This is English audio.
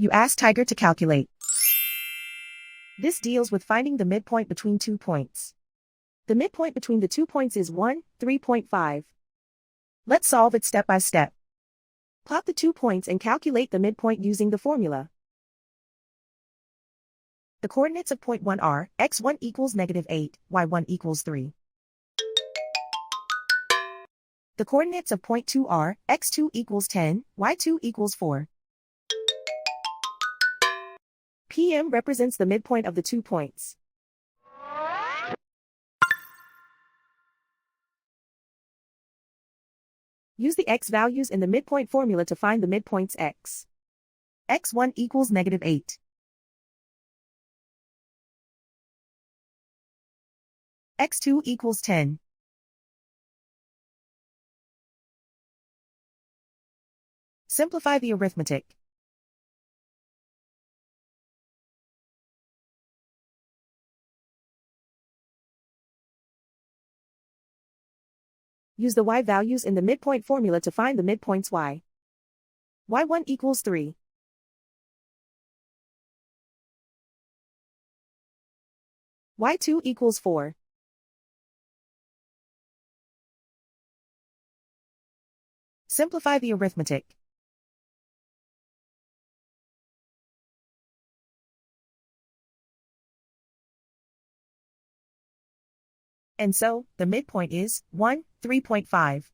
You ask Tiger to calculate. This deals with finding the midpoint between 2 points. The midpoint between the 2 points is 1, 3.5. Let's solve it step by step. Plot the 2 points and calculate the midpoint using the formula. The coordinates of point 1 are x1 equals -8, y1 equals 3. The coordinates of point 2 are x2 equals 10, y2 equals 4. PM represents the midpoint of the 2 points. Use the x values in the midpoint formula to find the midpoints x. x1 equals -8. x2 equals 10. Simplify the arithmetic. Use the y values in the midpoint formula to find the midpoints y. y1 equals 3. y2 equals 4. Simplify the arithmetic. And so, the midpoint is 1, 3.5.